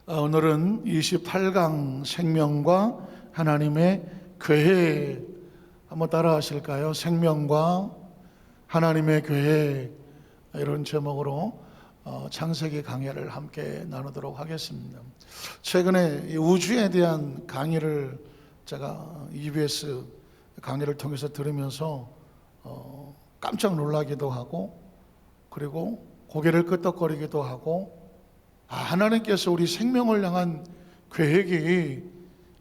오늘은 28강 생명과 하나님의 계획 한번 따라 하실까요? 생명과 하나님의 계획, 이런 제목으로 창세기 강해를 함께 나누도록 하겠습니다. 최근에 이 우주에 대한 강의를 제가 EBS 강의를 통해서 들으면서 깜짝 놀라기도 하고, 그리고 고개를 끄덕거리기도 하고, 하나님께서 우리 생명을 향한 계획이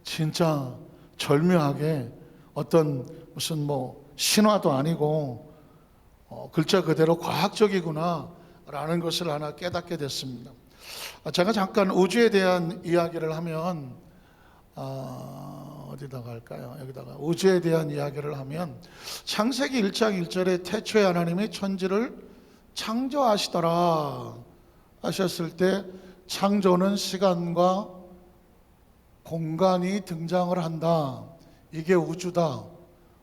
진짜 절묘하게 어떤 무슨 신화도 아니고 글자 그대로 과학적이구나 라는 것을 하나 깨닫게 됐습니다. 제가 잠깐 우주에 대한 이야기를 하면 어디다가 할까요? 여기다가 우주에 대한 이야기를 하면 창세기 1장 1절에 태초에 하나님이 천지를 창조하시더라 하셨을 때, 창조는 시간과 공간이 등장을 한다. 이게 우주다.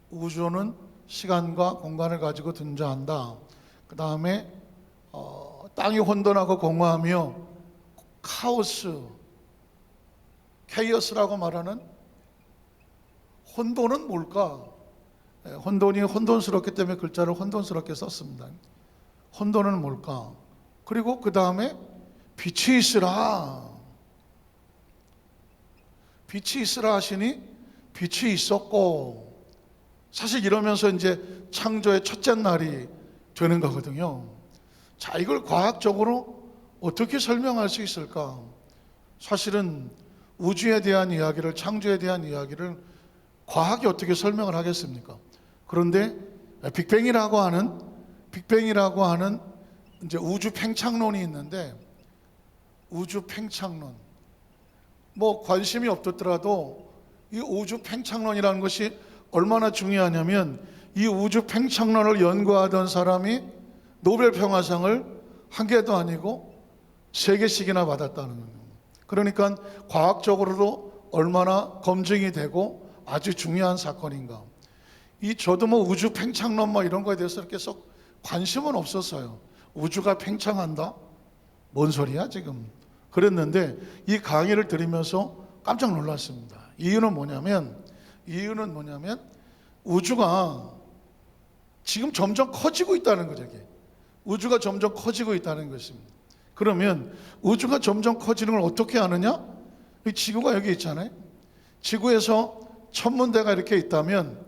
우주는 시간과 공간을 가지고 등장한다. 그 다음에 땅이 혼돈하고 공허하며 카오스, 케이오스라고 말하는 혼돈은 뭘까? 혼돈이 혼돈스럽기 때문에 글자를 혼돈스럽게 썼습니다. 혼돈은 뭘까? 그리고 그 다음에 빛이 있으라. 빛이 있으라 하시니 빛이 있었고, 사실 이러면서 이제 창조의 첫째 날이 되는 거거든요. 자, 이걸 과학적으로 어떻게 설명할 수 있을까? 사실은 우주에 대한 이야기를, 창조에 대한 이야기를 과학이 어떻게 설명을 하겠습니까? 그런데 빅뱅이라고 하는 이제 우주 팽창론이 있는데, 우주 팽창론, 관심이 없더라도 이 우주 팽창론이라는 것이 얼마나 중요하냐면, 이 우주 팽창론을 연구하던 사람이 노벨 평화상을 한 개도 아니고 3개씩이나 받았다는 거예요. 그러니까 과학적으로도 얼마나 검증이 되고 아주 중요한 사건인가. 저도 우주 팽창론 이런 거에 대해서 이렇게 썩 관심은 없었어요. 우주가 팽창한다? 뭔 소리야 지금? 그랬는데 이 강의를 들으면서 깜짝 놀랐습니다. 이유는 뭐냐면 우주가 지금 점점 커지고 있다는 거죠. 우주가 점점 커지고 있다는 것입니다. 그러면 우주가 점점 커지는 걸 어떻게 아느냐? 지구가 여기 있잖아요. 지구에서 천문대가 이렇게 있다면,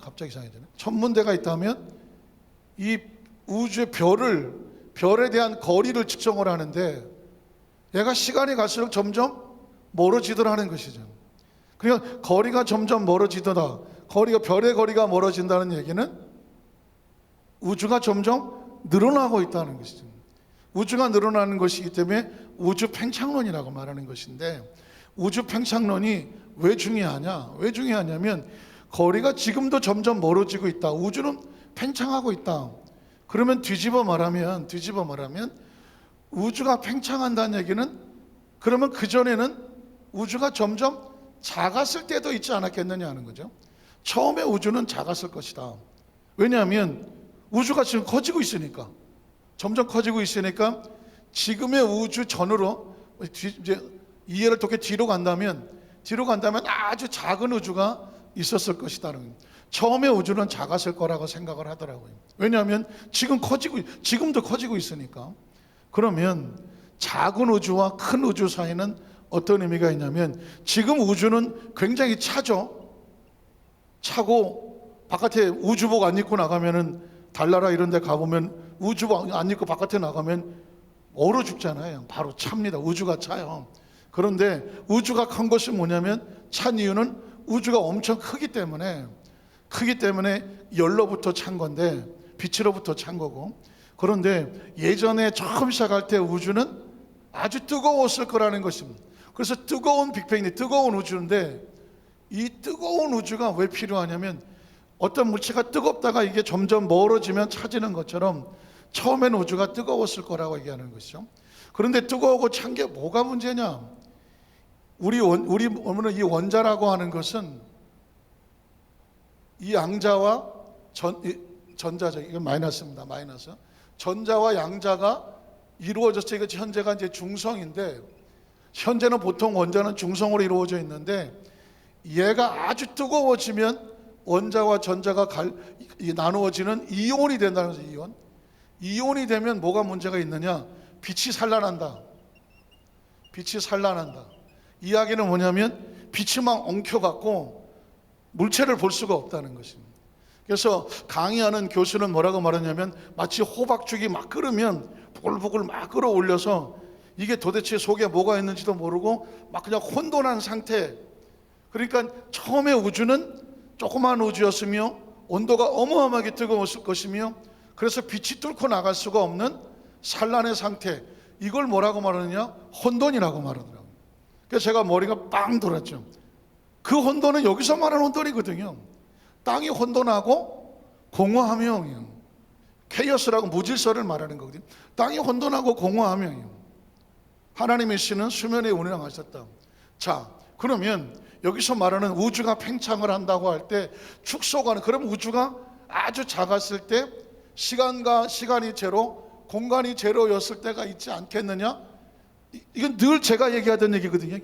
갑자기 이상해지네. 천문대가 있다면 이 우주의 별에 대한 거리를 측정을 하는데, 얘가 시간이 갈수록 점점 멀어지더라는 것이죠. 그러니까 거리가 점점 멀어지더라. 별의 거리가 멀어진다는 얘기는 우주가 점점 늘어나고 있다는 것이죠. 우주가 늘어나는 것이기 때문에 우주 팽창론이라고 말하는 것인데, 우주 팽창론이 왜 중요하냐면 거리가 지금도 점점 멀어지고 있다. 우주는 팽창하고 있다. 그러면 뒤집어 말하면 우주가 팽창한다는 얘기는, 그러면 그전에는 우주가 점점 작았을 때도 있지 않았겠느냐 하는 거죠. 처음에 우주는 작았을 것이다. 왜냐하면 우주가 지금 커지고 있으니까, 점점 커지고 있으니까, 지금의 우주 전으로 이제 이해를 돕게 뒤로 간다면 아주 작은 우주가 있었을 것이다는 거예요. 처음에 우주는 작았을 거라고 생각을 하더라고요. 왜냐하면 지금도 커지고 있으니까. 그러면 작은 우주와 큰 우주 사이는 어떤 의미가 있냐면, 지금 우주는 굉장히 차고 바깥에 우주복 안 입고 나가면은, 달나라 이런 데 가보면 우주복 안 입고 바깥에 나가면 얼어 죽잖아요. 바로 찹니다. 우주가 차요. 그런데 우주가 큰 것이 뭐냐면, 찬 이유는 우주가 엄청 크기 때문에 열로부터 찬 건데, 빛으로부터 찬 거고. 그런데 예전에 처음 시작할 때 우주는 아주 뜨거웠을 거라는 것입니다. 그래서 뜨거운 빅뱅이 뜨거운 우주인데, 이 뜨거운 우주가 왜 필요하냐면, 어떤 물체가 뜨겁다가 이게 점점 멀어지면 차지는 것처럼 처음에는 우주가 뜨거웠을 거라고 얘기하는 것이죠. 그런데 뜨거우고 찬 게 뭐가 문제냐? 우리 이 원자라고 하는 것은 이 양자와 전자죠. 이건 마이너스입니다. 전자와 양자가 이루어졌어요. 이거 현재가 이제 중성인데, 현재는 보통 원자는 중성으로 이루어져 있는데 얘가 아주 뜨거워지면 원자와 전자가 나누어지는 이온이 된다는 거죠. 이온이 되면 뭐가 문제가 있느냐? 빛이 산란한다. 빛이 산란한다. 이야기는 뭐냐면 빛이 막 엉켜갖고 물체를 볼 수가 없다는 것입니다. 그래서 강의하는 교수는 뭐라고 말하냐면 마치 호박죽이 막 끓으면 보글보글 막 끓어올려서 이게 도대체 속에 뭐가 있는지도 모르고 막 그냥 혼돈한 상태. 그러니까 처음에 우주는 조그만 우주였으며 온도가 어마어마하게 뜨거웠을 것이며 그래서 빛이 뚫고 나갈 수가 없는 산란의 상태. 이걸 뭐라고 말하느냐? 혼돈이라고 말하더라고요. 그래서 제가 머리가 빵 돌았죠. 그 혼돈은 여기서 말하는 혼돈이거든요. 땅이 혼돈하고 공허하며 케이오스라고 무질서를 말하는 거거든요. 땅이 혼돈하고 공허하며 하나님의 신은 수면에 운행하셨다. 자, 그러면 여기서 말하는 우주가 팽창을 한다고 할 때 축소가는, 그럼 우주가 아주 작았을 때 시간과 시간이 제로, 공간이 제로였을 때가 있지 않겠느냐? 이건 늘 제가 얘기하던 얘기거든요.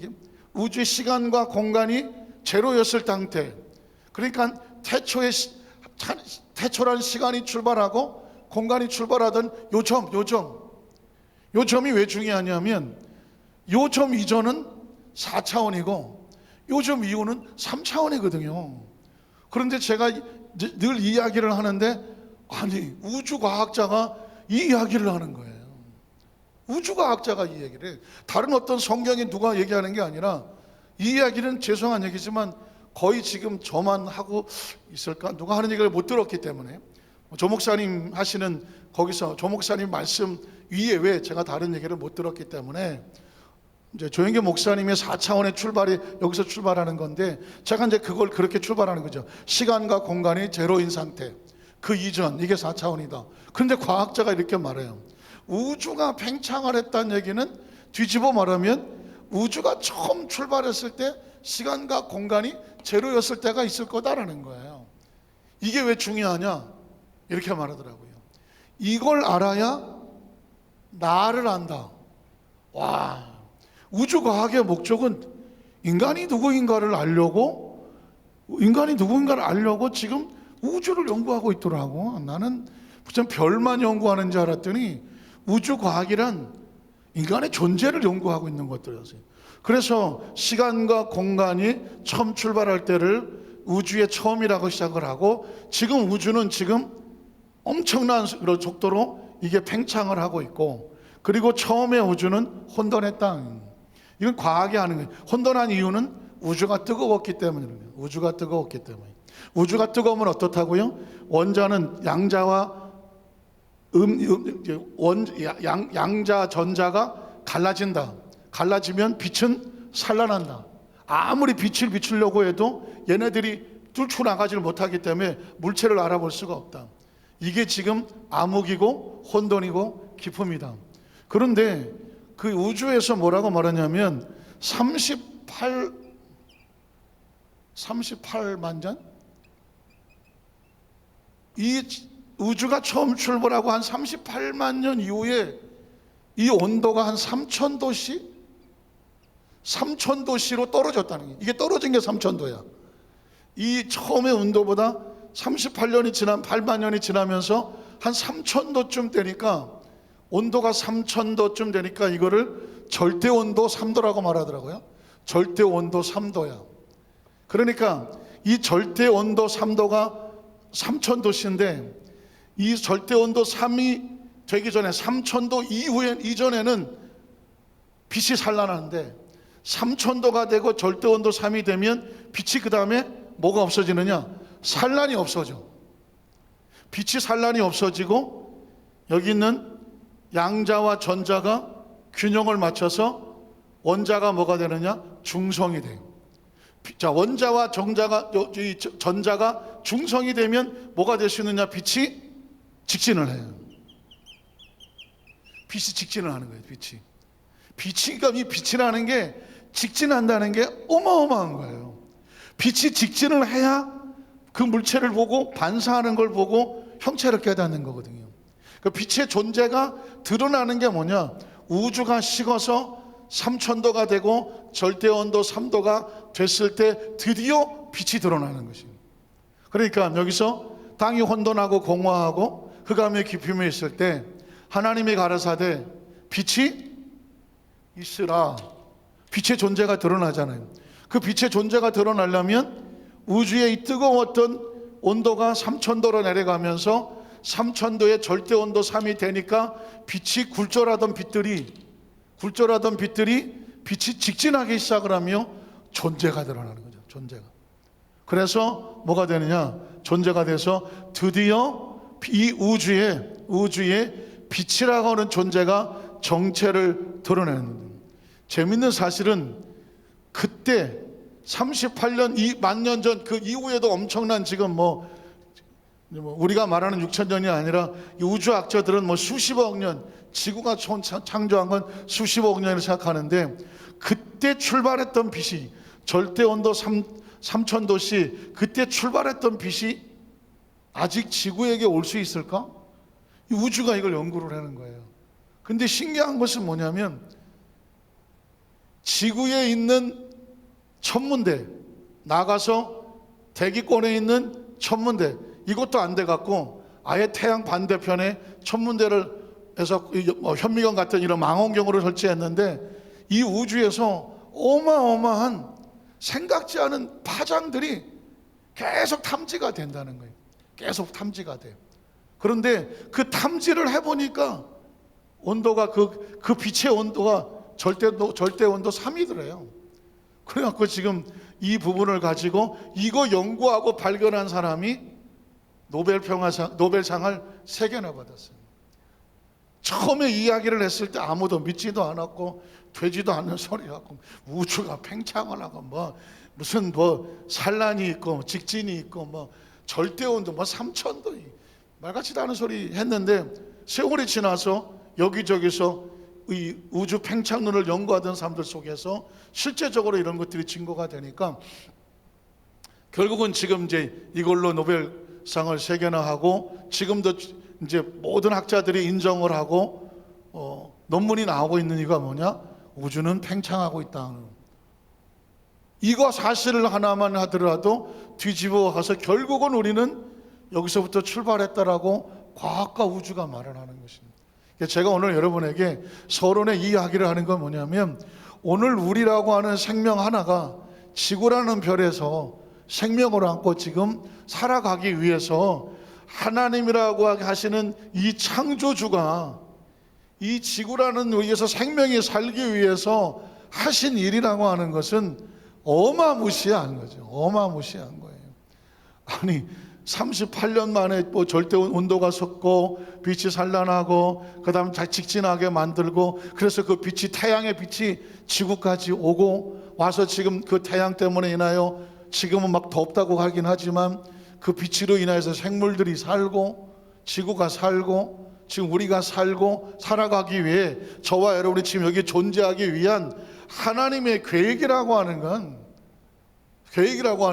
우주의 시간과 공간이 제로였을 상태. 그러니까 태초란 시간이 출발하고 공간이 출발하던 요점이 왜 중요하냐면 요점 이전은 4차원이고 요점 이후는 3차원이거든요. 그런데 제가 늘 이야기를 하는데 아니 우주과학자가 이 이야기를 하는 거예요. 우주과학자가 이 얘기를 해요. 다른 어떤 성경에 누가 얘기하는 게 아니라 이 이야기는 죄송한 얘기지만 거의 지금 저만 하고 있을까? 누가 하는 얘기를 못 들었기 때문에 조 목사님 하시는 거기서 조 목사님 말씀 위에 왜 제가 다른 얘기를 못 들었기 때문에 이제 조영기 목사님의 4차원의 출발이 여기서 출발하는 건데 제가 이제 그걸 그렇게 출발하는 거죠. 시간과 공간이 제로인 상태. 그 이전 이게 4차원이다. 그런데 과학자가 이렇게 말해요. 우주가 팽창을 했다는 얘기는 뒤집어 말하면 우주가 처음 출발했을 때 시간과 공간이 제로였을 때가 있을 거다라는 거예요. 이게 왜 중요하냐? 이렇게 말하더라고요. 이걸 알아야 나를 안다. 와, 우주과학의 목적은 인간이 누구인가를 알려고 지금 우주를 연구하고 있더라고. 나는 무슨 별만 연구하는 줄 알았더니 우주과학이란 인간의 존재를 연구하고 있는 것들이었어요. 그래서 시간과 공간이 처음 출발할 때를 우주의 처음이라고 시작을 하고 지금 우주는 지금 엄청난 속도로 이게 팽창을 하고 있고 그리고 처음에 우주는 혼돈했다. 이건 과학이 하는 거예요. 혼돈한 이유는 우주가 뜨거웠기 때문이에요. 우주가 뜨거우면 어떻다고요? 원자는 양자와 양자 전자가 갈라진다. 갈라지면 빛은 산란한다. 아무리 빛을 비추려고 해도 얘네들이 뚫고 나가지를 못하기 때문에 물체를 알아볼 수가 없다. 이게 지금 암흑이고 혼돈이고 기품이다. 그런데 그 우주에서 뭐라고 말하냐면 38만 년? 이 우주가 처음 출발하고 한 38만 년 이후에 이 온도가 한 3,000도씨로 떨어졌다는 거예요. 이게 떨어진 게 3,000도야. 이 처음의 온도보다 8만 년이 지나면서 한 3,000도쯤 되니까 온도가 3,000도쯤 되니까 이거를 절대온도 3도라고 말하더라고요. 절대온도 3도야. 그러니까 이 절대온도 3도가 3,000도씨인데 이 절대온도 3이 되기 전에 3,000도 이전에는 빛이 산란하는데 3,000도가 되고 절대온도 3이 되면 빛이 그 다음에 뭐가 없어지느냐? 산란이 없어져. 빛이 산란이 없어지고 여기 있는 양자와 전자가 균형을 맞춰서 원자가 뭐가 되느냐? 중성이 돼요. 자, 원자와 전자가 중성이 되면 뭐가 될 수 있느냐? 빛이 직진을 해요. 빛이 직진을 하는 거예요. 그러니까 이 빛이라는 게 직진한다는 게 어마어마한 거예요. 빛이 직진을 해야 그 물체를 보고 반사하는 걸 보고 형체를 깨닫는 거거든요. 그 빛의 존재가 드러나는 게 뭐냐? 우주가 식어서 3000도가 되고 절대온도 3도가 됐을 때 드디어 빛이 드러나는 것입니다. 그러니까 여기서 땅이 혼돈하고 공허하고 흑암의 깊음에 있을 때 하나님이 가라사대 빛이 있으라. 빛의 존재가 드러나잖아요. 그 빛의 존재가 드러나려면 우주의 이 뜨거웠던 온도가 3000도로 내려가면서 3000도의 절대온도 3이 되니까 빛이 굴절하던 빛들이 빛이 직진하기 시작을 하며 존재가 드러나는 거죠. 존재가. 그래서 뭐가 되느냐? 존재가 돼서 드디어 이 우주의 빛이라고 하는 존재가 정체를 드러내는 겁니다. 재밌는 사실은 그때 38년, 만년 전 그 이후에도 엄청난 지금 우리가 말하는 6000년이 아니라 우주학자들은 수십억 년, 지구가 창조한 건 수십억 년을 생각하는데 그때 출발했던 빛이 절대온도 3000도씨 그때 출발했던 빛이 아직 지구에게 올 수 있을까? 이 우주가 이걸 연구를 하는 거예요. 근데 신기한 것은 뭐냐면 지구에 있는 천문대 나가서 대기권에 있는 천문대 이것도 안 돼 갖고 아예 태양 반대편에 천문대를 해서 현미경 같은 이런 망원경으로 설치했는데 이 우주에서 어마어마한 생각지 않은 파장들이 계속 탐지가 된다는 거예요. 계속 탐지가 돼요. 그런데 그 탐지를 해보니까 온도가 그 빛의 온도가 절대온도 3이더래요. 그래갖고 지금 이 부분을 가지고 이거 연구하고 발견한 사람이 노벨상을 3개나 받았어요. 처음에 이야기를 했을 때 아무도 믿지도 않았고 되지도 않는 소리하고 우주가 팽창을 하고 무슨 산란이 있고 직진이 있고 절대온도 3000도 말같지도 않은 소리 했는데 세월이 지나서 여기저기서 이 우주 팽창론을 연구하던 사람들 속에서 실제적으로 이런 것들이 증거가 되니까 결국은 지금 이제 이걸로 노벨상을 3개나 하고 지금도 이제 모든 학자들이 인정을 하고 논문이 나오고 있는 이유가 뭐냐? 우주는 팽창하고 있다는 이거 사실을 하나만 하더라도 뒤집어 가서 결국은 우리는 여기서부터 출발했다라고 과학과 우주가 말을 하는 것입니다. 제가 오늘 여러분에게 서론의 이야기를 하는 건 뭐냐면 오늘 우리라고 하는 생명 하나가 지구라는 별에서 생명을 안고 지금 살아가기 위해서 하나님이라고 하시는 이 창조주가 이 지구라는 위에서 생명이 살기 위해서 하신 일이라고 하는 것은 어마무시한 거죠. 어마무시한 거예요. 아니 38년 만에 절대 온도가 섰고 빛이 산란하고 그 다음 직진하게 만들고 그래서 그 빛이 태양의 빛이 지구까지 오고 와서 지금 그 태양 때문에 인하여 지금은 막 덥다고 하긴 하지만 그 빛으로 인해서 생물들이 살고 지구가 살고 지금 우리가 살고 살아가기 위해 저와 여러분이 지금 여기 존재하기 위한 하나님의 계획이라고 하는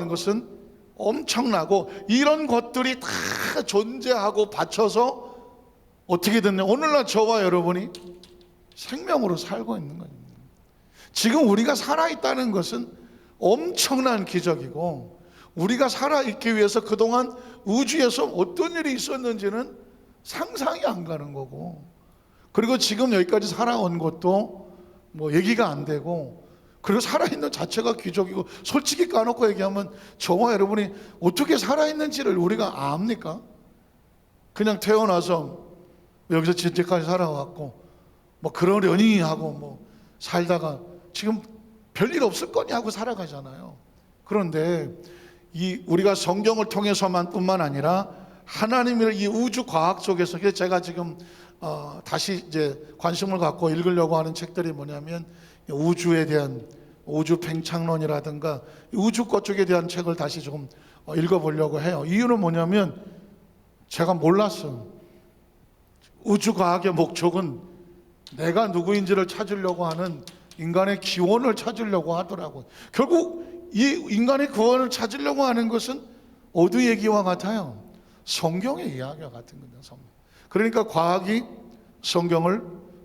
것은 엄청나고 이런 것들이 다 존재하고 받쳐서 어떻게 됐냐 오늘날 저와 여러분이 생명으로 살고 있는 겁니다. 지금 우리가 살아있다는 것은 엄청난 기적이고 우리가 살아있기 위해서 그동안 우주에서 어떤 일이 있었는지는 상상이 안 가는 거고 그리고 지금 여기까지 살아온 것도 얘기가 안 되고 그리고 살아있는 자체가 기적이고 솔직히 까놓고 얘기하면 저와 여러분이 어떻게 살아있는지를 우리가 압니까? 그냥 태어나서 여기서 지금까지 살아왔고 그러려니 하고 살다가 지금 별일 없을 거니 하고 살아가잖아요. 그런데 우리가 성경을 통해서만 뿐만 아니라 하나님의 이 우주 과학 속에서 제가 지금 다시 이제 관심을 갖고 읽으려고 하는 책들이 뭐냐면 우주에 대한 우주 팽창론이라든가 우주 것 쪽에 대한 책을 다시 조금 읽어보려고 해요. 이유는 뭐냐면 제가 몰랐어요. 우주 과학의 목적은 내가 누구인지를 찾으려고 하는 인간의 기원을 찾으려고 하더라고요. 결국 이 인간의 기원을 찾으려고 하는 것은 어느 얘기와 같아요? 성경의 이야기와 같은 거죠. 그러니까 과학이 성경을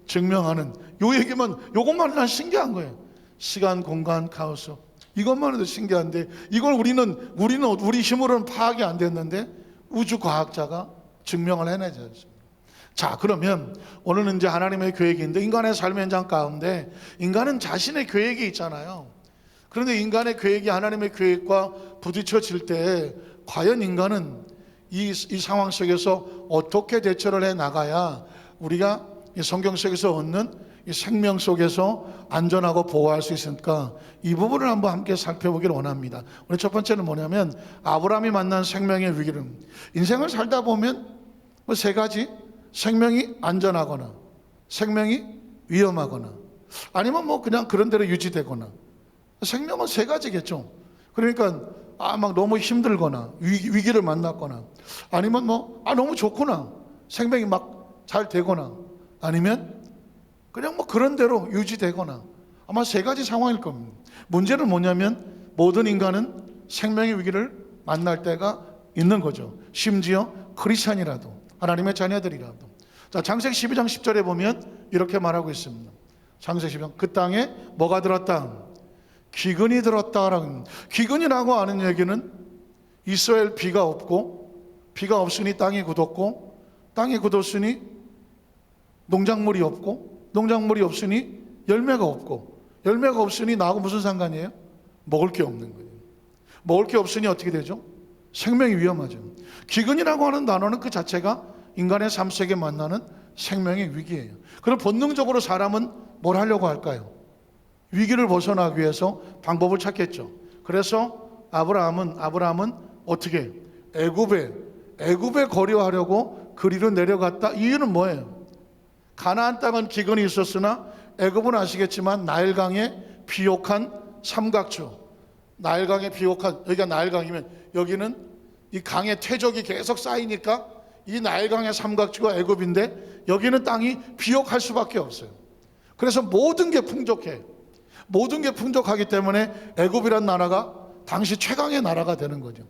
증명하는 요 얘기만, 요것만 난 신기한 거예요. 시간, 공간, 카오스. 이것만 해도 신기한데 이걸 우리는 우리 힘으로는 파악이 안 됐는데 우주 과학자가 증명을 해내지 않습니다. 자, 그러면 오늘은 이제 하나님의 계획인데, 인간의 삶의 현장 가운데 인간은 자신의 계획이 있잖아요. 그런데 인간의 계획이 하나님의 계획과 부딪혀질 때 과연 인간은 이 상황 속에서 어떻게 대처를 해 나가야 우리가 이 성경 속에서 얻는 이 생명 속에서 안전하고 보호할 수 있을까? 이 부분을 한번 함께 살펴보기를 원합니다. 오늘 첫 번째는 뭐냐면 아브라함이 만난 생명의 위기를, 인생을 살다 보면 뭐 세 가지, 생명이 안전하거나 생명이 위험하거나 아니면 뭐 그냥 그런 대로 유지되거나, 생명은 세 가지겠죠. 그러니까 막 너무 힘들거나 위기를 만났거나 아니면 뭐 너무 좋구나, 생명이 막 잘 되거나 아니면 그냥 뭐 그런 대로 유지되거나, 아마 세 가지 상황일 겁니다. 문제는 뭐냐면 모든 인간은 생명의 위기를 만날 때가 있는 거죠. 심지어 크리스찬이라도, 하나님의 자녀들이라도. 자, 창세기 12장 10절에 보면 이렇게 말하고 있습니다. 창세기 12장, 그 땅에 뭐가 들었다? 기근이 들었다라고. 기근이라고 하는 얘기는 이스라엘 비가 없고, 비가 없으니 땅이 굳었고, 땅이 굳었으니 농작물이 없고, 농작물이 없으니 열매가 없고, 열매가 없으니 나하고 무슨 상관이에요? 먹을 게 없는 거예요. 먹을 게 없으니 어떻게 되죠? 생명이 위험하죠. 기근이라고 하는 단어는 그 자체가 인간의 삶 속에 만나는 생명의 위기예요. 그럼 본능적으로 사람은 뭘 하려고 할까요? 위기를 벗어나기 위해서 방법을 찾겠죠. 그래서 아브라함은 어떻게 애굽에 거류하려고 그리로 내려갔다. 이유는 뭐예요? 가나안 땅은 기근이 있었으나 애굽은 아시겠지만 나일강의 비옥한 삼각주, 나일강의 비옥한, 여기가 나일강이면 여기는 이 강의 퇴적이 계속 쌓이니까 이 나일강의 삼각주가 애굽인데 여기는 땅이 비옥할 수밖에 없어요. 그래서 모든 게 풍족해. 모든 게 풍족하기 때문에 애굽이란 나라가 당시 최강의 나라가 되는 거죠.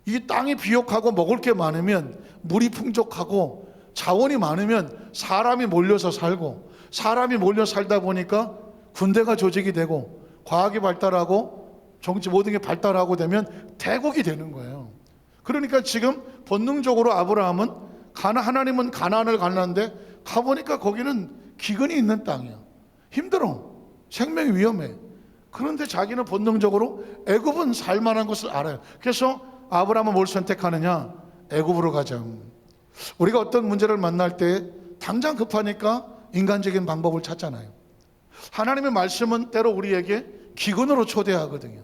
이 땅이 비옥하고 먹을 게 많으면, 물이 풍족하고 자원이 많으면 사람이 몰려서 살고, 사람이 몰려 살다 보니까 군대가 조직이 되고 과학이 발달하고 정치 모든 게 발달하고 되면 대국이 되는 거예요. 그러니까 지금 본능적으로 아브라함은 하나님은 가나안을 갔는데 가보니까 거기는 기근이 있는 땅이야. 힘들어. 생명이 위험해. 그런데 자기는 본능적으로 애굽은 살만한 것을 알아요. 그래서 아브라함은 뭘 선택하느냐? 애굽으로 가자. 우리가 어떤 문제를 만날 때 당장 급하니까 인간적인 방법을 찾잖아요. 하나님의 말씀은 때로 우리에게 기근으로 초대하거든요.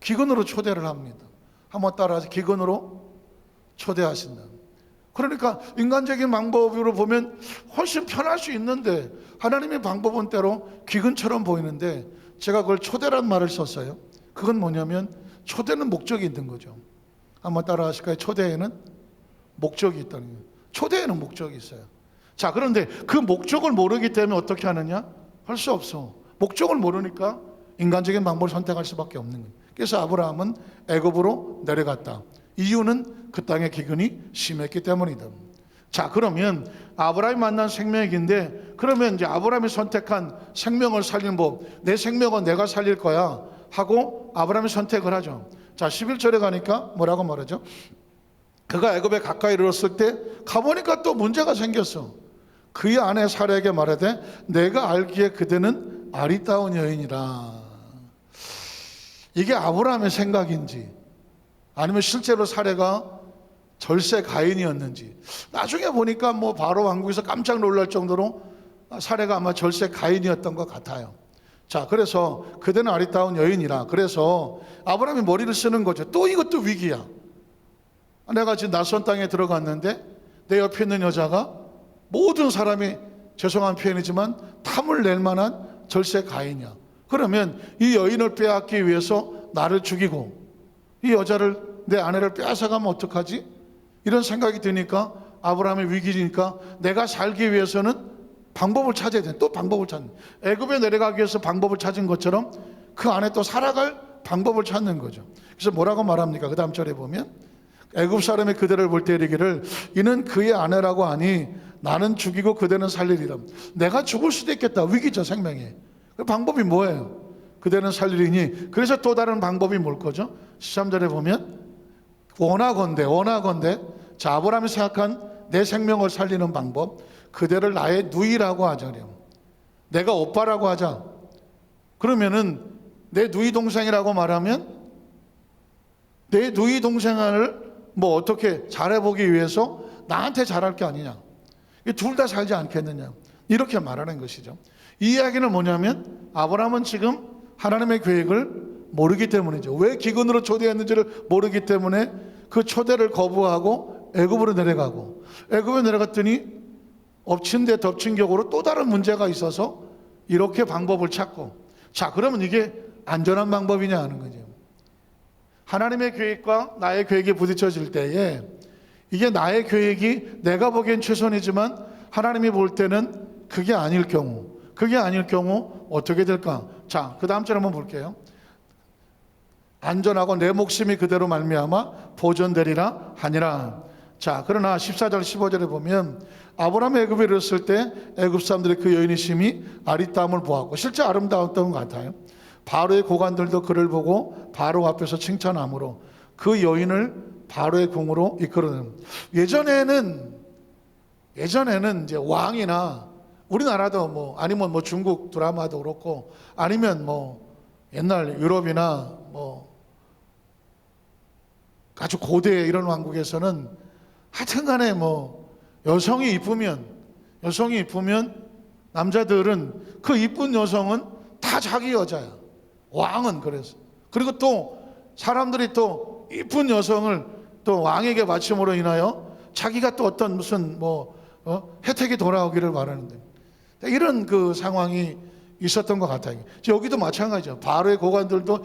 기근으로 초대를 합니다. 한번 따라하세요. 기근으로 초대하신다. 그러니까 인간적인 방법으로 보면 훨씬 편할 수 있는데 하나님의 방법은 때로 기근처럼 보이는데, 제가 그걸 초대란 말을 썼어요. 그건 뭐냐면 초대는 목적이 있는 거죠. 한번 따라하실까요? 초대에는 목적이 있다는 거예요. 초대에는 목적이 있어요. 자, 그런데 그 목적을 모르기 때문에 어떻게 하느냐? 할 수 없어. 목적을 모르니까 인간적인 방법을 선택할 수밖에 없는 거예요. 그래서 아브라함은 애굽으로 내려갔다. 이유는 그 땅의 기근이 심했기 때문이다. 자, 그러면 아브라함이 만난 생명인데, 그러면 이제 아브라함이 선택한 생명을 살리는 법, 내 생명은 내가 살릴 거야 하고 아브라함이 선택을 하죠. 자, 11절에 가니까 뭐라고 말하죠? 그가 애굽에 가까이 이르렀을 때 가보니까 또 문제가 생겼어. 그의 아내 사라에게 말하되 내가 알기에 그대는 아리따운 여인이라. 이게 아브라함의 생각인지 아니면 실제로 사라가 절세 가인이었는지, 나중에 보니까 뭐 바로 왕국에서 깜짝 놀랄 정도로 사라가 아마 절세 가인이었던 것 같아요. 자, 그래서 그대는 아리따운 여인이라. 그래서 아브라함이 머리를 쓰는 거죠. 또 이것도 위기야. 내가 지금 낯선 땅에 들어갔는데 내 옆에 있는 여자가 모든 사람이, 죄송한 표현이지만 탐을 낼 만한 절세 가인이야. 그러면 이 여인을 빼앗기 위해서 나를 죽이고 이 여자를, 내 아내를 빼앗아가면 어떡하지? 이런 생각이 드니까 아브라함의 위기니까 내가 살기 위해서는 방법을 찾아야 돼. 또 방법을 찾는, 애굽에 내려가기 위해서 방법을 찾은 것처럼 그 안에 또 살아갈 방법을 찾는 거죠. 그래서 뭐라고 말합니까? 그 다음 절에 보면 애굽 사람이 그들을 볼 때 이르기를 이는 그의 아내라고 하니 나는 죽이고 그대는 살리리라. 내가 죽을 수도 있겠다. 위기죠, 생명이. 그 방법이 뭐예요? 그대는 살리리니. 그래서 또 다른 방법이 뭘 거죠? 13절에 보면 원하건대 자, 아브라함이 생각한 내 생명을 살리는 방법, 그대를 나의 누이라고 하자. 내가 오빠라고 하자. 그러면은 내 누이 동생이라고 말하면 내 누이 동생을 뭐 어떻게 잘해보기 위해서 나한테 잘할 게 아니냐, 둘 다 살지 않겠느냐, 이렇게 말하는 것이죠. 이 이야기는 뭐냐면 아브라함은 지금 하나님의 계획을 모르기 때문이죠. 왜 기근으로 초대했는지를 모르기 때문에 그 초대를 거부하고 애굽으로 내려가고, 애굽에 내려갔더니 엎친 데 덮친 격으로 또 다른 문제가 있어서 이렇게 방법을 찾고, 자, 그러면 이게 안전한 방법이냐 하는 거죠. 하나님의 계획과 나의 계획이 부딪혀질 때에 이게 나의 계획이 내가 보기엔 최선이지만 하나님이 볼 때는 그게 아닐 경우 어떻게 될까? 자, 그 다음 절 한번 볼게요. 안전하고 내 목숨이 그대로 말미암아 보존되리라 하니라. 자, 그러나 14절 15절에 보면 아브라함이 애굽에 이르렀을 때 애굽 사람들이 그 여인의 심히 아리따움을 보았고, 실제 아름다웠던 것 같아요. 바로의 고관들도 그를 보고 바로 앞에서 칭찬함으로 그 여인을 바로의 궁으로 이끌어내는. 예전에는 이제 왕이나 우리나라도 뭐 아니면 뭐 중국 드라마도 그렇고 아니면 뭐 옛날 유럽이나 뭐 아주 고대 이런 왕국에서는 하여튼간에 뭐 여성이 이쁘면 남자들은 그 이쁜 여성은 다 자기 여자야. 왕은 그래서. 그리고 또 사람들이 또 이쁜 여성을 또 왕에게 바침으로 인하여 자기가 또 어떤 무슨 혜택이 돌아오기를 바라는데, 이런 그 상황이 있었던 것 같아요. 여기도 마찬가지죠. 바로의 고관들도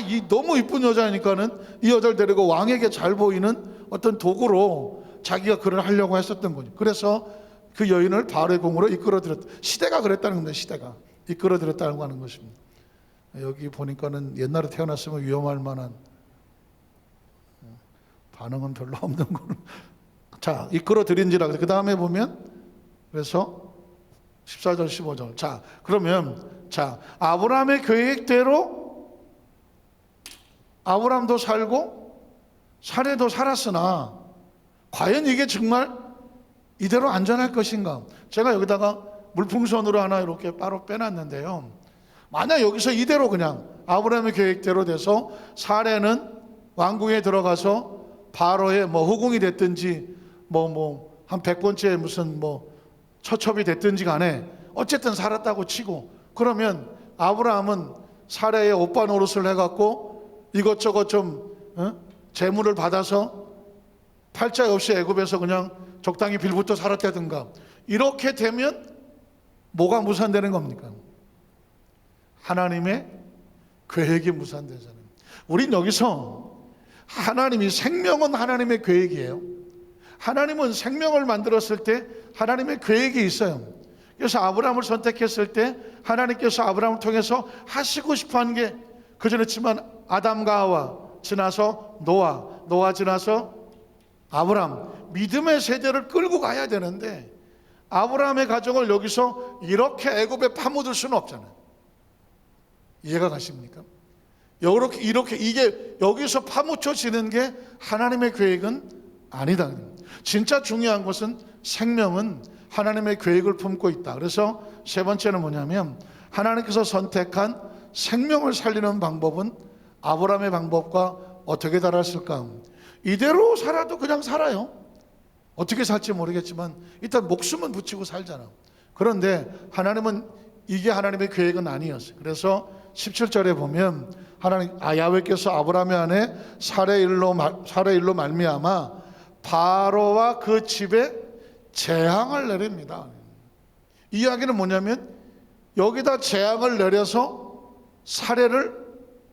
이 너무 이쁜 여자니까는 이 여자를 데리고 왕에게 잘 보이는 어떤 도구로 자기가 그를 하려고 했었던 거죠. 그래서 그 여인을 바로의 궁으로 이끌어들였다. 시대가 그랬다는 겁니다. 시대가 이끌어들였다고 하는 것입니다. 여기 보니까는 옛날에 태어났으면 위험할 만한 반응은 별로 없는 거는. 자, 이끌어들인지라. 그 다음에 보면 그래서 14절 15절. 자, 그러면 아브라함의 계획대로 아브라함도 살고 사례도 살았으나 과연 이게 정말 이대로 안전할 것인가? 제가 여기다가 물풍선으로 하나 이렇게 따로 빼놨는데요. 만약 여기서 이대로 그냥 아브라함의 계획대로 돼서 사례는 왕궁에 들어가서 바로의 후궁이 됐든지 한 100번째 무슨 처첩이 됐든지 간에 어쨌든 살았다고 치고, 그러면 아브라함은 사례의 오빠 노릇을 해갖고 이것저것 좀 재물을 받아서 팔자 없이 애굽에서 그냥 적당히 빌붙어 살았다든가, 이렇게 되면 뭐가 무산되는 겁니까? 하나님의 계획이 무산되잖아요. 우린 여기서 하나님이, 생명은 하나님의 계획이에요. 하나님은 생명을 만들었을 때 하나님의 계획이 있어요. 그래서 아브라함을 선택했을 때 하나님께서 아브라함을 통해서 하시고 싶어한 게 그전했지만 아담과 하와 지나서 노아 지나서 아브라함, 믿음의 세대를 끌고 가야 되는데 아브라함의 가정을 여기서 이렇게 애굽에 파묻을 수는 없잖아요. 이해가 가십니까? 이렇게 이게 여기서 파묻혀지는 게 하나님의 계획은 아니다. 진짜 중요한 것은 생명은 하나님의 계획을 품고 있다. 그래서 세 번째는 뭐냐면 하나님께서 선택한 생명을 살리는 방법은 아브라함의 방법과 어떻게 달랐을까? 이대로 살아도 그냥 살아요. 어떻게 살지 모르겠지만 일단 목숨은 붙이고 살잖아. 그런데 하나님은 이게 하나님의 계획은 아니었어요. 그래서 17절에 보면 야훼께서 아브라함의 아내 사레의 일로 말미암아 바로와 그 집에 재앙을 내립니다. 이 이야기는 뭐냐면 여기다 재앙을 내려서 사례를,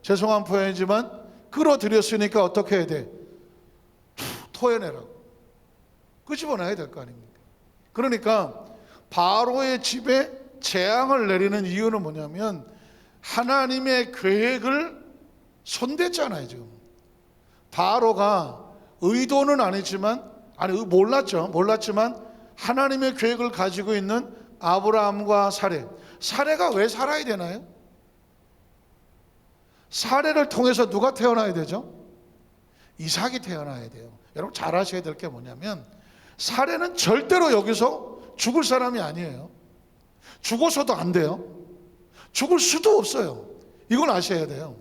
죄송한 표현이지만 끌어들였으니까 어떻게 해야 돼? 토해내라고, 끄집어내야 될 거 아닙니까? 그러니까 바로의 집에 재앙을 내리는 이유는 뭐냐면 하나님의 계획을 손댔잖아요. 지금 바로가 의도는 아니지만 몰랐지만 하나님의 계획을 가지고 있는 아브라함과 사레가 왜 살아야 되나요? 사레를 통해서 누가 태어나야 되죠? 이삭이 태어나야 돼요. 여러분 잘 아셔야 될 게 뭐냐면, 사레는 절대로 여기서 죽을 사람이 아니에요. 죽어서도 안 돼요. 죽을 수도 없어요. 이걸 아셔야 돼요.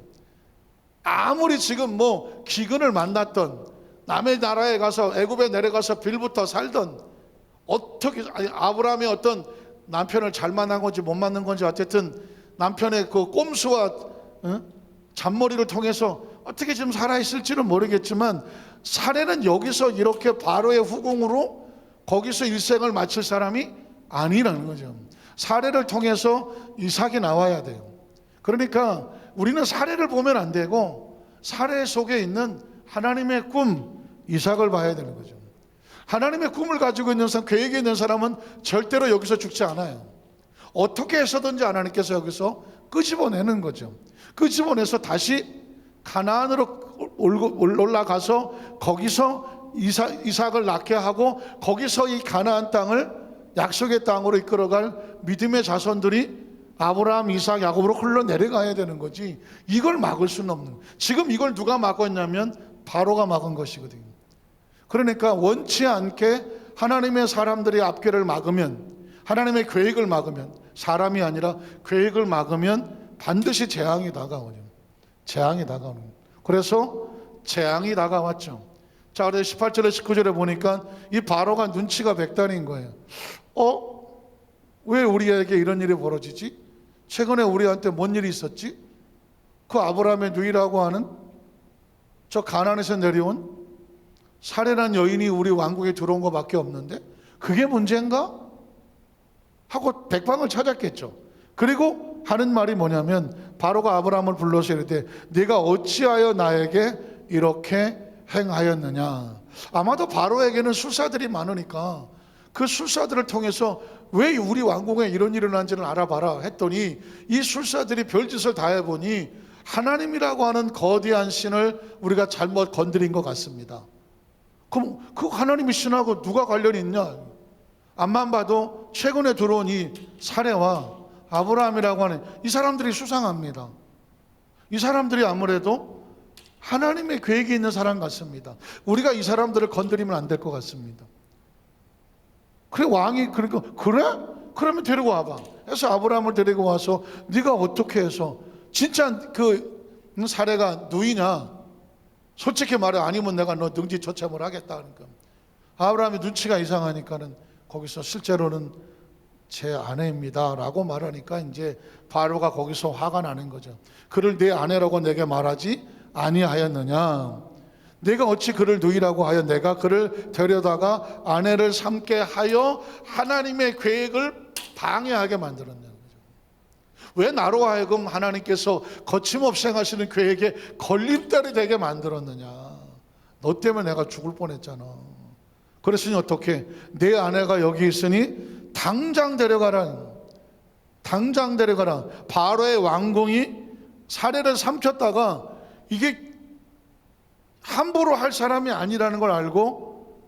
아무리 지금 뭐 기근을 만났던, 남의 나라에 가서 애굽에 내려가서 빌부터 살던, 어떻게 아브라함의 어떤 남편을 잘 만난 건지 못 만난 건지, 어쨌든 남편의 그 꼼수와 잔머리를 통해서 어떻게 지금 살아있을지는 모르겠지만, 사례는 여기서 이렇게 바로의 후궁으로 거기서 일생을 마칠 사람이 아니라는 거죠. 사례를 통해서 이삭이 나와야 돼요. 그러니까 우리는 사례를 보면 안 되고, 사례 속에 있는 하나님의 꿈 이삭을 봐야 되는 거죠. 하나님의 꿈을 가지고 있는 사람, 계획이 있는 사람은 절대로 여기서 죽지 않아요. 어떻게 해서든지 하나님께서 여기서 끄집어내는 거죠. 끄집어내서 다시 가나안으로 올라가서 거기서 이삭을 낳게 하고, 거기서 이 가나안 땅을 약속의 땅으로 이끌어갈 믿음의 자손들이 아브라함, 이삭, 야곱으로 흘러내려가야 되는 거지, 이걸 막을 수는 없는. 지금 이걸 누가 막았냐면 바로가 막은 것이거든요. 그러니까 원치 않게 하나님의 사람들이 앞길을 막으면, 하나님의 계획을 막으면, 사람이 아니라 계획을 막으면 반드시 재앙이 다가오죠. 재앙이 다가오는 거예요. 그래서 재앙이 다가왔죠. 자, 그래서 18절에 19절에 보니까 이 바로가 눈치가 백단인 거예요. 왜 우리에게 이런 일이 벌어지지? 최근에 우리한테 뭔 일이 있었지? 그 아브라함의 누이라고 하는 저 가나안에서 내려온 사레란 여인이 우리 왕국에 들어온 것밖에 없는데 그게 문제인가? 하고 백방을 찾았겠죠. 그리고 하는 말이 뭐냐면, 바로가 아브라함을 불러서 이르되 네가 어찌하여 나에게 이렇게 행하였느냐. 아마도 바로에게는 술사들이 많으니까 그 술사들을 통해서 왜 우리 왕궁에 이런 일이 일어난지를 알아봐라 했더니, 이 술사들이 별짓을 다 해보니 하나님이라고 하는 거대한 신을 우리가 잘못 건드린 것 같습니다. 그럼 그 하나님의 신하고 누가 관련이 있냐? 앞만 봐도 최근에 들어온 이 사례와 아브라함이라고 하는 이 사람들이 수상합니다. 이 사람들이 아무래도 하나님의 계획이 있는 사람 같습니다. 우리가 이 사람들을 건드리면 안 될 것 같습니다. 그래, 왕이 그러니까 그래? 그러면 데리고 와봐. 해서 아브라함을 데리고 와서 네가 어떻게 해서 진짜 그 사례가 누이냐? 솔직히 말해, 아니면 내가 너 능지처참을 하겠다. 그러니까 아브라함이 눈치가 이상하니까는 거기서 실제로는 제 아내입니다 라고 말하니까 이제 바로가 거기서 화가 나는 거죠. 그를 내 아내라고 내게 말하지 아니하였느냐? 내가 어찌 그를 누이라고 하여 내가 그를 데려다가 아내를 삼게 하여 하나님의 계획을 방해하게 만들었냐는 거죠. 왜 나로 하여금 하나님께서 거침없이 행하시는 계획에 걸림돌이 되게 만들었느냐? 너 때문에 내가 죽을 뻔했잖아. 그랬으니 어떻게? 내 아내가 여기 있으니 당장 데려가라. 당장 데려가라. 바로의 왕궁이 사례를 삼켰다가 이게 함부로 할 사람이 아니라는 걸 알고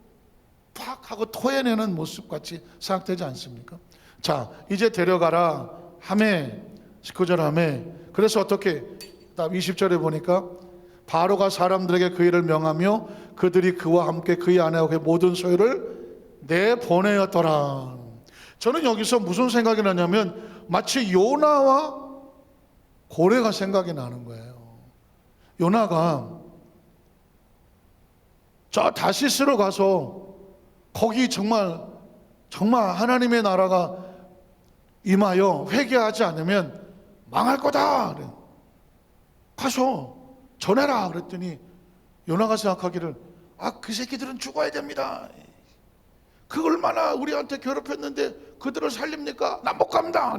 팍 하고 토해내는 모습같이 생각되지 않습니까? 자, 이제 데려가라 하매, 19절 하매. 그래서 어떻게? 20절에 보니까 바로가 사람들에게 그 일을 명하며 그들이 그와 함께 그의 아내와 그의 모든 소유를 내보내었더라. 저는 여기서 무슨 생각이 나냐면 마치 요나와 고래가 생각이 나는 거예요. 요나가 저 다시스로 가서 거기 정말 하나님의 나라가 임하여 회개하지 않으면 망할 거다. 가서 전해라 그랬더니 요나가 생각하기를 그 새끼들은 죽어야 됩니다. 그 얼마나 우리한테 괴롭혔는데 그들을 살립니까? 난 못 갑니다.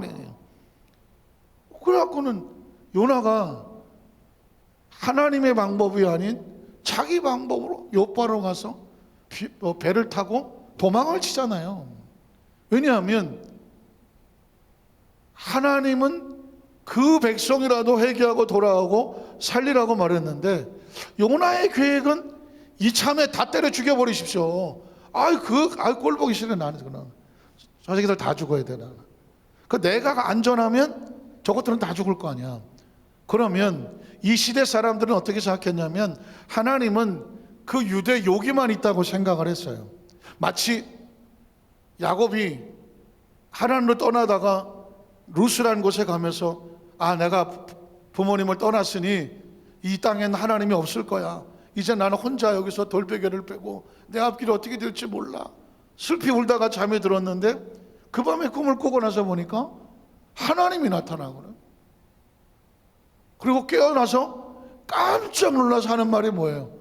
그래갖고는 요나가 하나님의 방법이 아닌 자기 방법으로 요바로 가서 배를 타고 도망을 치잖아요. 왜냐하면 하나님은 그 백성이라도 회개하고 돌아오고 살리라고 말했는데, 요나의 계획은 이참에 다 때려 죽여버리십시오. 꼴 보기 싫어 나는. 저 새끼들 다 죽어야 돼 나는. 그 내가 안전하면 저것들은 다 죽을 거 아니야. 그러면 이 시대 사람들은 어떻게 생각했냐면 하나님은 그 유대 요기만 있다고 생각을 했어요. 마치 야곱이 하나님을 떠나다가 루스라는 곳에 가면서 내가 부모님을 떠났으니 이 땅엔 하나님이 없을 거야. 이제 나는 혼자 여기서 돌베개를 빼고 내 앞길이 어떻게 될지 몰라. 슬피 울다가 잠이 들었는데 그 밤에 꿈을 꾸고 나서 보니까 하나님이 나타나거든. 그리고 깨어나서 깜짝 놀라서 하는 말이 뭐예요?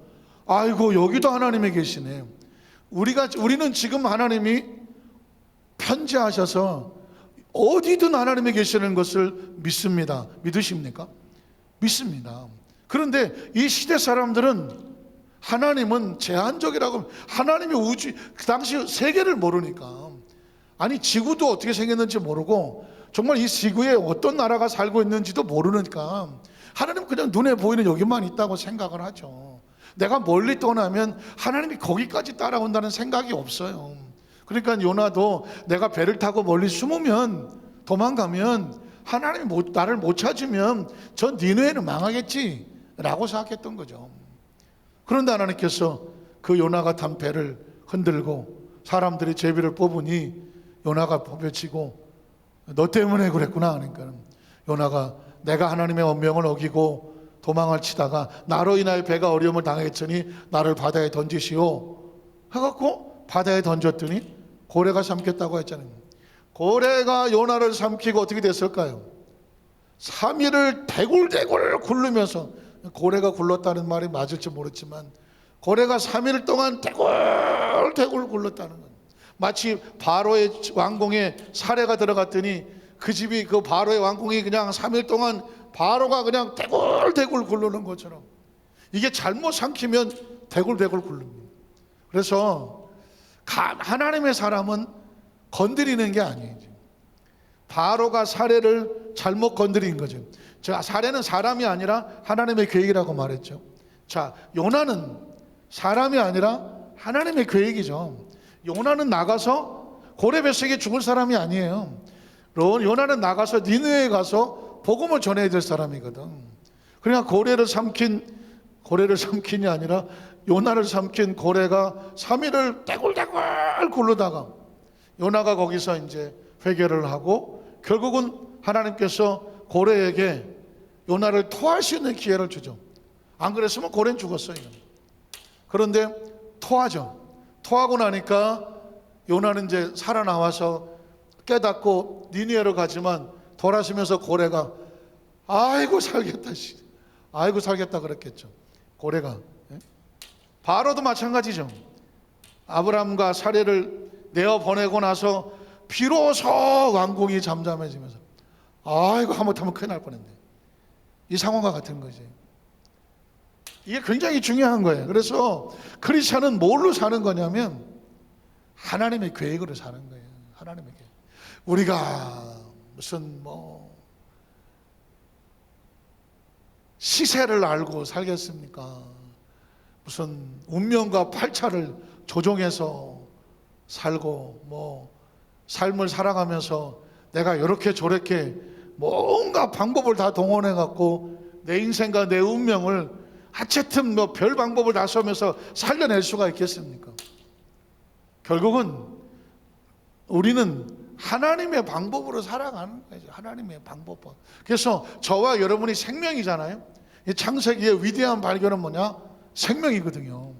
아이고 여기도 하나님이 계시네. 우리는 지금 하나님이 편지하셔서 어디든 하나님이 계시는 것을 믿습니다. 믿으십니까? 믿습니다. 그런데 이 시대 사람들은 하나님은 제한적이라고, 하나님이 그 당시 세계를 모르니까, 아니 지구도 어떻게 생겼는지 모르고 정말 이 지구에 어떤 나라가 살고 있는지도 모르니까 하나님은 그냥 눈에 보이는 여기만 있다고 생각을 하죠. 내가 멀리 떠나면 하나님이 거기까지 따라온다는 생각이 없어요. 그러니까 요나도 내가 배를 타고 멀리 숨으면, 도망가면 하나님이 나를 못 찾으면 저 니느웨는 망하겠지 라고 생각했던 거죠. 그런데 하나님께서 그 요나가 탄 배를 흔들고 사람들이 제비를 뽑으니 요나가 뽑혀지고 너 때문에 그랬구나 하니까 요나가 내가 하나님의 언명을 어기고 도망을 치다가 나로 인하여 배가 어려움을 당했으니 나를 바다에 던지시오 해갖고 바다에 던졌더니 고래가 삼켰다고 했잖아요. 고래가 요나를 삼키고 어떻게 됐을까요? 3일을 대굴대굴 굴르면서, 고래가 굴렀다는 말이 맞을지 모르지만 고래가 3일 동안 대굴대굴 굴렀다는 거예요. 마치 바로의 왕궁에 사례가 들어갔더니 그 집이, 그 바로의 왕궁이 그냥 3일 동안 바로가 그냥 대굴대굴 굴르는 것처럼, 이게 잘못 삼키면 대굴대굴 굴릅니다. 그래서 하나님의 사람은 건드리는 게 아니에요. 바로가 사례를 잘못 건드린 거죠. 사례는 사람이 아니라 하나님의 계획이라고 말했죠. 자, 요나는 사람이 아니라 하나님의 계획이죠. 요나는 나가서 고래 뱃속에 죽을 사람이 아니에요. 요나는 나가서 니느웨에 가서 복음을 전해야 될 사람이거든. 그러니까 고래를 삼킨이 아니라 요나를 삼킨 고래가 3일을 대굴대굴 굴르다가 요나가 거기서 이제 회개를 하고 결국은 하나님께서 고래에게 요나를 토할 수 있는 기회를 주죠. 안 그랬으면 고래는 죽었어요. 그런데 토하죠. 토하고 나니까 요나는 이제 살아나와서 깨닫고 니느웨로 가지만 돌아서면서 고래가 아이고 살겠다 그랬겠죠. 고래가. 바로도 마찬가지죠. 아브람과 사례를 내어 보내고 나서 비로소 왕궁이 잠잠해지면서 아이고 잘못하면 큰일 날 뻔했네. 이 상황과 같은 거지. 이게 굉장히 중요한 거예요. 그래서 크리스천은 뭘로 사는 거냐면 하나님의 계획으로 사는 거예요. 하나님의 계획. 우리가 무슨 시세를 알고 살겠습니까? 무슨 운명과 팔자를 조종해서 살고 삶을 살아가면서 내가 이렇게 저렇게 뭔가 방법을 다 동원해 갖고 내 인생과 내 운명을 하여튼 별 방법을 다 써면서 살려낼 수가 있겠습니까? 결국은 우리는 하나님의 방법으로 살아가는 거죠. 하나님의 방법. 그래서 저와 여러분이 생명이잖아요. 창세기의 위대한 발견은 뭐냐? 생명이거든요.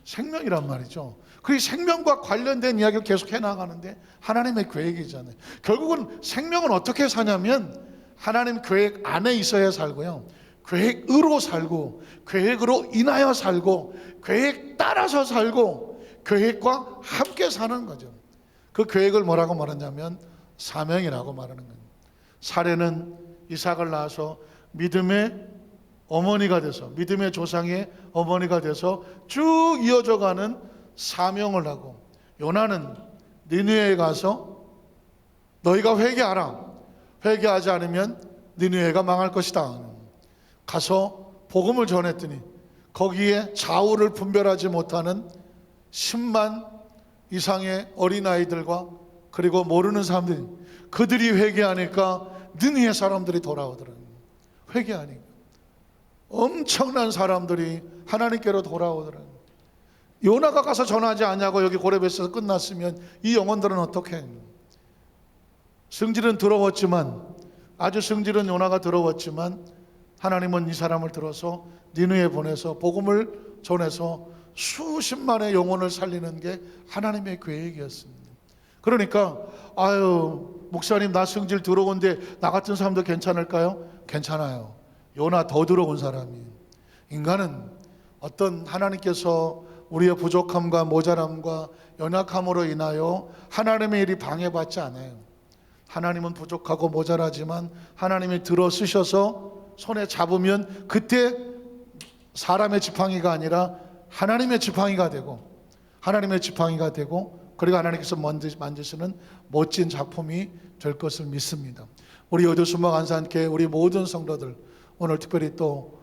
생명이란 말이죠. 그 생명과 관련된 이야기를 계속 해나가는데 하나님의 계획이잖아요. 결국은 생명은 어떻게 사냐면 하나님 계획 안에 있어야 살고요, 계획으로 살고, 계획으로 인하여 살고, 계획 따라서 살고, 계획과 함께 사는 거죠. 그 계획을 뭐라고 말하냐면 사명이라고 말하는 거예요. 사례는 이삭을 낳아서 믿음의 어머니가 돼서, 믿음의 조상의 어머니가 돼서 쭉 이어져가는 사명을 하고, 요나는 니느웨에 가서 너희가 회개하라, 회개하지 않으면 니느웨가 망할 것이다. 가서 복음을 전했더니 거기에 좌우를 분별하지 못하는 10만 이상의 어린아이들과 그리고 모르는 사람들이 그들이 회개하니까 느니의 사람들이 돌아오더라고요. 회개하니까 엄청난 사람들이 하나님께로 돌아오더라고요. 요나가 가서 전하지 않냐고 여기 고레벳에서 끝났으면 이 영혼들은 어떻게 해요? 성질은 더러웠지만, 아주 성질은 요나가 더러웠지만 하나님은 이 사람을 들어서 니느웨에 보내서 복음을 전해서 수십만의 영혼을 살리는 게 하나님의 계획이었습니다. 그러니까 목사님 나 성질 더러운데 나 같은 사람도 괜찮을까요? 괜찮아요. 요나 더 더러운 사람이. 인간은 어떤 하나님께서 우리의 부족함과 모자람과 연약함으로 인하여 하나님의 일이 방해받지 않아요. 하나님은 부족하고 모자라지만 하나님이 들어 쓰셔서 손에 잡으면 그때 사람의 지팡이가 아니라 하나님의 지팡이가 되고, 하나님의 지팡이가 되고, 그리고 하나님께서 만드시는 멋진 작품이 될 것을 믿습니다. 우리 여도수목 안산교회 우리 모든 성도들, 오늘 특별히 또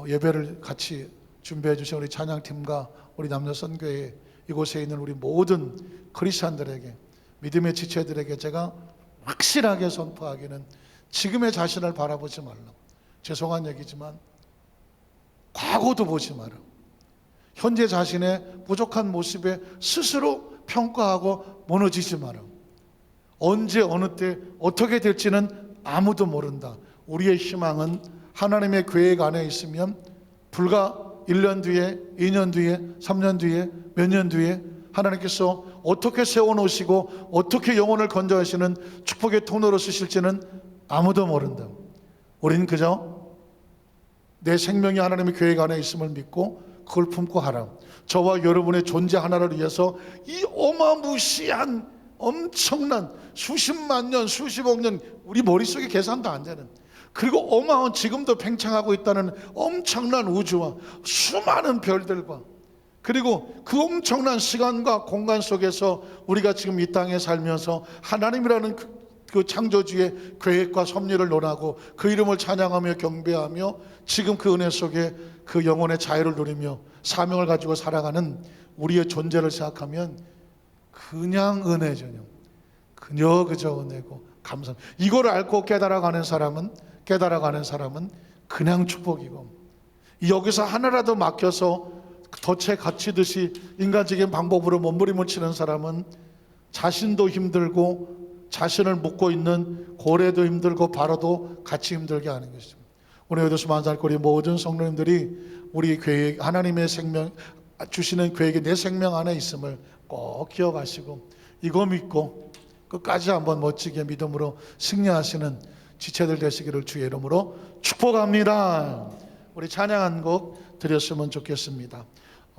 예배를 같이 준비해 주신 우리 찬양팀과 우리 남녀선교회 이곳에 있는 우리 모든 크리스찬들에게, 믿음의 지체들에게 제가 확실하게 선포하기는, 지금의 자신을 바라보지 말라. 죄송한 얘기지만 과거도 보지 마라. 현재 자신의 부족한 모습에 스스로 평가하고 무너지지 마라. 언제 어느 때 어떻게 될지는 아무도 모른다. 우리의 희망은 하나님의 계획 안에 있으면 불과 1년 뒤에, 2년 뒤에, 3년 뒤에, 몇 년 뒤에 하나님께서 어떻게 세워놓으시고 어떻게 영혼을 건져하시는 축복의 통로로 쓰실지는 아무도 모른다. 우린 그저 내 생명이 하나님의 계획 안에 있음을 믿고 그걸 품고 하라. 저와 여러분의 존재 하나를 위해서 이 어마무시한 엄청난 수십만 년, 수십억 년, 우리 머릿속에 계산도 안 되는, 그리고 어마어마한 지금도 팽창하고 있다는 엄청난 우주와 수많은 별들과, 그리고 그 엄청난 시간과 공간 속에서 우리가 지금 이 땅에 살면서 하나님이라는 그 창조주의 계획과 섭리를 논하고 그 이름을 찬양하며 경배하며 지금 그 은혜 속에 그 영혼의 자유를 누리며 사명을 가지고 살아가는 우리의 존재를 생각하면 그냥 은혜죠. 그저 은혜고 감사합니다. 이걸 알고 깨달아가는 사람은 그냥 축복이고, 여기서 하나라도 막혀서 덫에 갇히듯이 인간적인 방법으로 몸부림을 치는 사람은 자신도 힘들고 자신을 묶고 있는 고래도 힘들고 바로도 같이 힘들게 하는 것입니다. 오늘 여도수 만살거리 모든 성도님들이 우리 계획, 하나님의 생명 주시는 계획이 내 생명 안에 있음을 꼭 기억하시고 이거 믿고 끝까지 한번 멋지게 믿음으로 승리하시는 지체들 되시기를 주의 이름으로 축복합니다. 우리 찬양 한 곡 드렸으면 좋겠습니다.